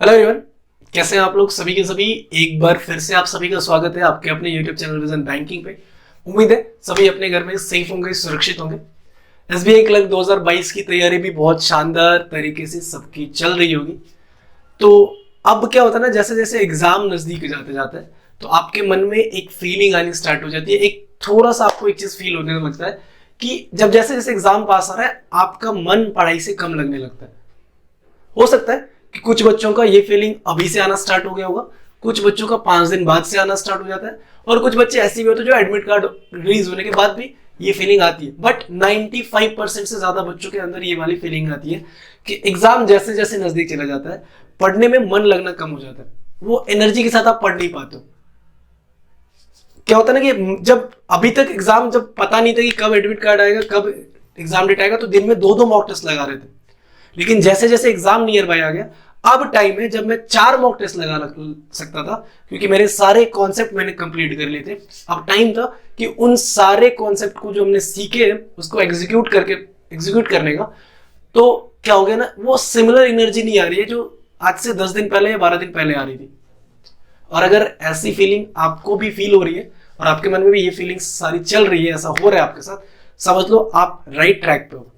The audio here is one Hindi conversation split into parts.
हेलो एवरीवन, कैसे हैं आप लोग सभी के सभी। एक बार फिर से आप सभी का स्वागत है आपके अपने यूट्यूब चैनल विजन बैंकिंग पे। उम्मीद है सभी अपने घर में सेफ होंगे, सुरक्षित होंगे। एसबीआई क्लर्क 2022 की तैयारी भी बहुत शानदार तरीके से सबकी चल रही होगी। तो अब क्या होता है ना, जैसे जैसे एग्जाम नजदीक जाते जाता है तो आपके मन में एक फीलिंग आनी स्टार्ट हो जाती है। एक थोड़ा सा आपको एक चीज फील होने लगता है कि जब जैसे जैसे एग्जाम पास आ रहा है आपका मन पढ़ाई से कम लगने लगता है। हो सकता है कि कुछ बच्चों का ये फीलिंग अभी से आना स्टार्ट हो गया होगा, कुछ बच्चों का 5 दिन बाद से आना स्टार्ट हो जाता है, और कुछ बच्चे ऐसे भी होते हैं जो एडमिट कार्ड रिलीज होने के बाद भी ये फीलिंग आती है। बट 95% से ज्यादा बच्चों के अंदर ये वाली फीलिंग आती है कि एग्जाम जैसे जैसे नजदीक चला जाता है पढ़ने में मन लगना कम हो जाता है, वो एनर्जी के साथ आप पढ़ नहीं पाते हो। क्या होता है ना कि जब अभी तक एग्जाम जब पता नहीं था कि कब एडमिट कार्ड आएगा, कब एग्जाम डेट आएगा, तो दिन में 2-2 मॉक टेस्ट लगा रहे थे। लेकिन जैसे जैसे एग्जाम नियर बाय आ गया, अब टाइम है जब मैं 4 मॉक टेस्ट लगा सकता था, क्योंकि मेरे सारे कॉन्सेप्ट मैंने कंप्लीट कर लिए थे। अब टाइम था कि उन सारे कॉन्सेप्ट को जो हमने सीखे उसको एग्जीक्यूट करने का। तो क्या हो गया ना, वो सिमिलर एनर्जी नहीं आ रही है जो आज से 10 दिन पहले या 12 दिन पहले आ रही थी। और अगर ऐसी फीलिंग आपको भी फील हो रही है और आपके मन में भी ये फीलिंग्स सारी चल रही है, ऐसा हो रहा है आपके साथ, समझ लो आप राइट ट्रैक पे हो।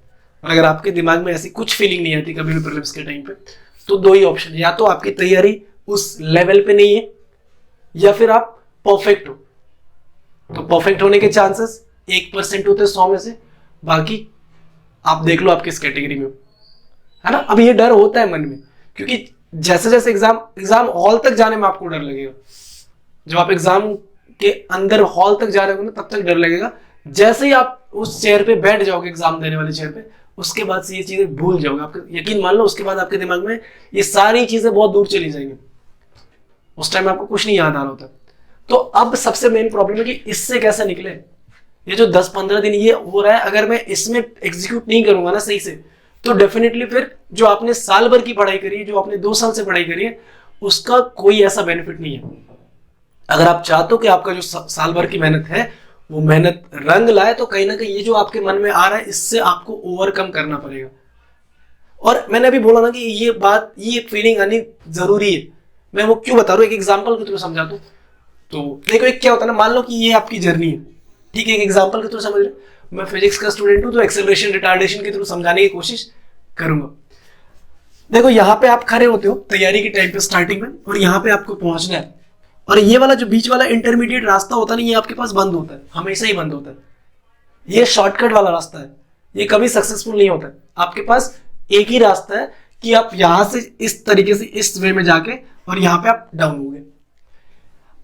और अगर आपके दिमाग में ऐसी कुछ फीलिंग नहीं आती कभी भी प्रीलिम्स के टाइम पे, तो 2 ही ऑप्शन है, या तो आपकी तैयारी उस लेवल पे नहीं है या फिर आप परफेक्ट हो। तो परफेक्ट होने के चांसेस 1% होते हैं 100 में से, बाकी आप देख लो आप किस कैटेगरी में हो, है ना। अब ये डर होता है मन में, क्योंकि जैसे जैसे एग्जाम हॉल तक जाने में आपको डर लगेगा। जब आप एग्जाम के अंदर हॉल तक जा रहे हो ना, तब तक डर लगेगा। जैसे ही आप उस चेयर पे बैठ जाओगे, एग्जाम देने वाले चेयर पे, उसके बाद से ये चीजें भूल जाओगे। आपके यकीन मान लो, उसके बाद आपके दिमाग में ये सारी चीजें बहुत दूर चली जाएंगी। उस टाइम आपको कुछ नहीं याद आ रहा होता। तो अब सबसे मेन प्रॉब्लम है कि इससे कैसे निकले। ये जो 10-15 दिन ये हो रहा है, अगर मैं इसमें एग्जीक्यूट नहीं करूंगा ना सही से, तो डेफिनेटली फिर जो आपने साल भर की पढ़ाई करी है, जो आपने 2 साल से पढ़ाई करी है, उसका कोई ऐसा बेनिफिट नहीं है। अगर आप चाहते हो कि आपका जो साल भर की मेहनत है वो मेहनत रंग लाए, तो कहीं ना कहीं ये जो आपके मन में आ रहा है इससे आपको ओवरकम करना पड़ेगा। और मैंने अभी बोला ना कि ये फीलिंग आनी जरूरी है। मैं वो क्यों बता रहा हूँ, एक एग्जांपल के थ्रू समझा दूं। तो देखो, एक क्या होता है ना, मान लो कि ये आपकी जर्नी है, ठीक है, एक एग्जांपल के थ्रू समझ रहे हो। मैं फिजिक्स का स्टूडेंट हूं, तो एक्सेलरेशन रिटार्डेशन के थ्रू समझाने की कोशिश करूंगा। देखो, यहाँ पे आप खड़े होते हो तैयारी के टाइम पे स्टार्टिंग में, और यहाँ पे आपको पहुंचना है, और ये वाला जो बीच वाला इंटरमीडिएट रास्ता होता है ना, ये आपके पास बंद होता है, हमेशा ही बंद होता है। ये शॉर्टकट वाला रास्ता है, ये कभी सक्सेसफुल नहीं होता है। आपके पास एक ही रास्ता है कि आप यहां से इस तरीके से इस वे में जाके और यहां पे आप डाउन हो गए।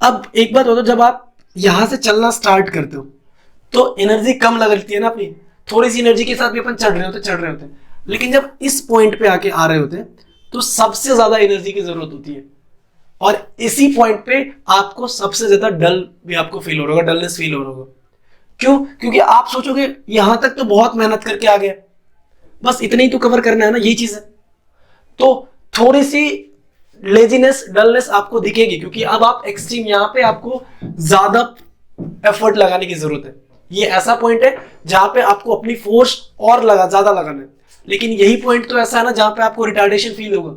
अब एक बात होता है, जब आप यहां से चलना स्टार्ट करते हो तो एनर्जी कम लगती है ना अपनी, थोड़ी सी एनर्जी के साथ भी अपन चढ़ रहे होते हैं। लेकिन जब इस पॉइंट पे आके आ रहे होते हैं तो सबसे ज्यादा एनर्जी की जरूरत होती है, और इसी पॉइंट पे आपको सबसे ज्यादा डल भी आपको फील हो रहा होगा, डलनेस फील हो रहा होगा। क्यों? क्योंकि आप सोचोगे यहां तक तो बहुत मेहनत करके आ गया, बस इतना ही तो कवर करना है ना, यही चीज है। तो थोड़ी सी लेजीनेस, डलनेस आपको दिखेगी, क्योंकि अब आप एक्सट्रीम, यहां पे आपको ज्यादा एफर्ट लगाने की जरूरत है। ये ऐसा पॉइंट है जहां पे आपको अपनी फोर्स और ज्यादा लगाना है। लेकिन यही पॉइंट तो ऐसा है ना जहां पे आपको रिटार्डेशन फील होगा,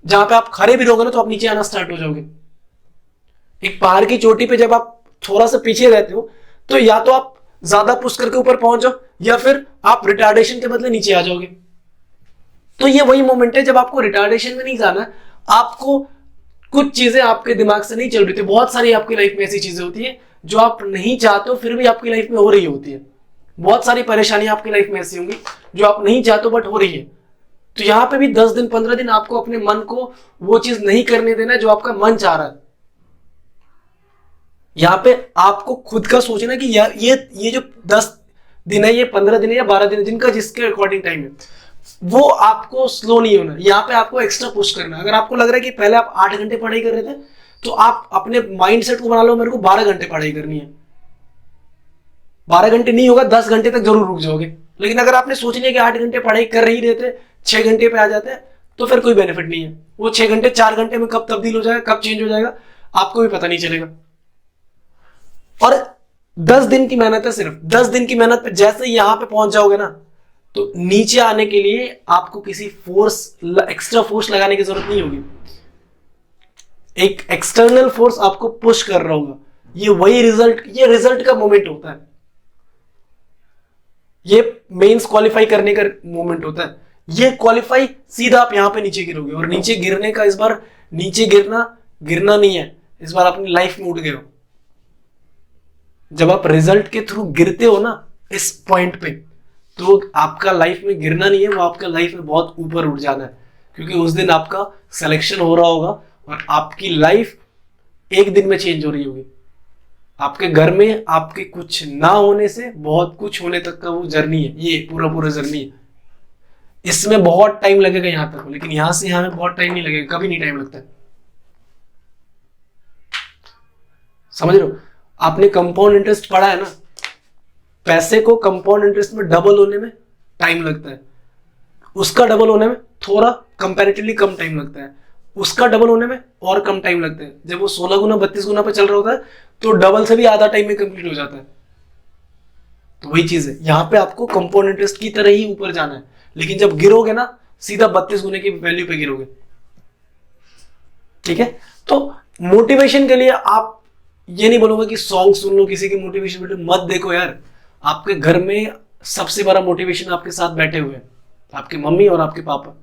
जहां पे आप खड़े भी रहोगे ना तो आप नीचे आना स्टार्ट हो जाओगे। एक पहाड़ की चोटी पे जब आप थोड़ा सा पीछे रहते हो तो या तो आप ज्यादा पुश करके ऊपर पहुंच जाओ, या फिर आप रिटार्डेशन के बदले नीचे आ जाओगे। तो ये वही मोमेंट है जब आपको रिटार्डेशन में नहीं जाना, आपको कुछ चीजें आपके दिमाग से नहीं चल रही थी। बहुत सारी आपकी लाइफ में ऐसी चीजें होती है जो आप नहीं चाहते हो, फिर भी आपकी लाइफ में हो रही होती है। बहुत सारी परेशानियां आपकी लाइफ में ऐसी होंगी जो आप नहीं चाहते बट हो रही है। तो यहां पे भी 10 दिन 15 दिन आपको अपने मन को वो चीज नहीं करने देना जो आपका मन चाह रहा है। यहां पे आपको खुद का सोचना कि यार ये जो 10 दिन है, ये 15 दिन है या 12 दिन है, जिनका जिसके अकॉर्डिंग टाइम है, वो आपको स्लो नहीं होना। यहां पे आपको एक्स्ट्रा पुश करना। अगर आपको लग रहा है कि पहले आप 8 घंटे पढ़ाई कर रहे थे, तो आप अपने माइंड सेट को बना लो मेरे को 12 घंटे पढ़ाई करनी है। 12 घंटे नहीं होगा, 10 घंटे तक जरूर रुक जाओगे। लेकिन अगर आपने सोच लिया कि 8 घंटे पढ़ाई कर ही रहे थे, 6 घंटे पे आ जाते हैं, तो फिर कोई बेनिफिट नहीं है। वो 6 घंटे 4 घंटे में कब तब्दील हो जाएगा, कब चेंज हो जाएगा, आपको भी पता नहीं चलेगा। और 10 दिन की मेहनत है, सिर्फ 10 दिन की मेहनत पे जैसे ही यहां पे पहुंच जाओगे ना, तो नीचे आने के लिए आपको किसी एक्स्ट्रा फोर्स लगाने की जरूरत नहीं होगी। एक एक्सटर्नल फोर्स आपको पुश कर रहा होगा, ये रिजल्ट का मोमेंट होता है, ये मेंस क्वालिफाई करने का मोमेंट होता है। ये क्वालिफाई सीधा आप यहां पे नीचे गिरोगे, और नीचे गिरने का इस बार नीचे गिरना नहीं है, इस बार अपनी लाइफ में उठ गए हो। जब आप रिजल्ट के थ्रू गिरते हो ना इस पॉइंट पे, तो आपका लाइफ में गिरना नहीं है, वो आपका लाइफ में बहुत ऊपर उठ जाना है, क्योंकि उस दिन आपका सिलेक्शन हो रहा होगा और आपकी लाइफ एक दिन में चेंज हो रही होगी। आपके घर में आपके कुछ ना होने से बहुत कुछ होने तक का वो जर्नी है, ये पूरा जर्नी है। इसमें बहुत टाइम लगेगा यहां तक, लेकिन यहां से यहां में बहुत टाइम नहीं लगेगा, कभी नहीं टाइम लगता है। समझ रहे हो? आपने कंपाउंड इंटरेस्ट पढ़ा है ना, पैसे को कंपाउंड इंटरेस्ट में डबल होने में टाइम लगता है, उसका डबल होने में थोड़ा कंपैरेटिवली कम टाइम लगता है, उसका डबल होने में और कम टाइम लगता है। जब वो 16 गुना 32 गुना पे चल रहा होता है तो डबल से भी आधा टाइम में कंप्लीट हो जाता है। तो वही चीज है, यहां पे आपको कंपाउंड इंटरेस्ट की तरह ही ऊपर जाना है, लेकिन जब गिरोगे ना सीधा 32 गुने की वैल्यू पे गिरोगे। ठीक है, तो मोटिवेशन के लिए आप ये नहीं बोलोगे कि सॉन्ग सुन लो, किसी की मोटिवेशन वीडियो मत देखो यार। आपके घर में सबसे बड़ा मोटिवेशन आपके साथ बैठे हुए हैं, आपकी मम्मी और आपके पापा।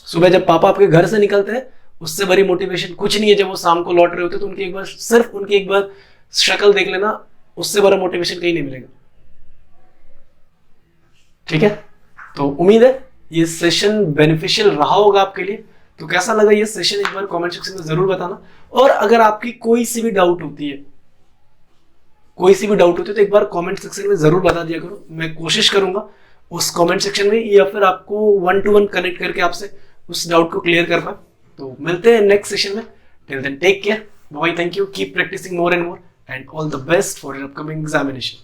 सुबह जब पापा आपके घर से निकलते हैं, उससे बड़ी मोटिवेशन कुछ नहीं है। जब वो शाम को लौट रहे होते तो उनकी एक बार शक्ल देख लेना, उससे बड़ा मोटिवेशन कहीं नहीं मिलेगा। ठीक है, तो उम्मीद है ये सेशन बेनिफिशियल रहा होगा आपके लिए। तो कैसा लगा ये सेशन एक बार कमेंट सेक्शन में जरूर बताना, और अगर आपकी कोई सी भी डाउट होती है तो एक बार कमेंट सेक्शन में जरूर बता दिया करो। मैं कोशिश करूंगा उस कमेंट सेक्शन में या फिर आपको 1 to 1 कनेक्ट करके आपसे उस डाउट को क्लियर कर पाए। तो मिलते हैं नेक्स्ट सेशन में। Till then take care, bye, thank you, keep practising more and more, and all the best for your upcoming examination.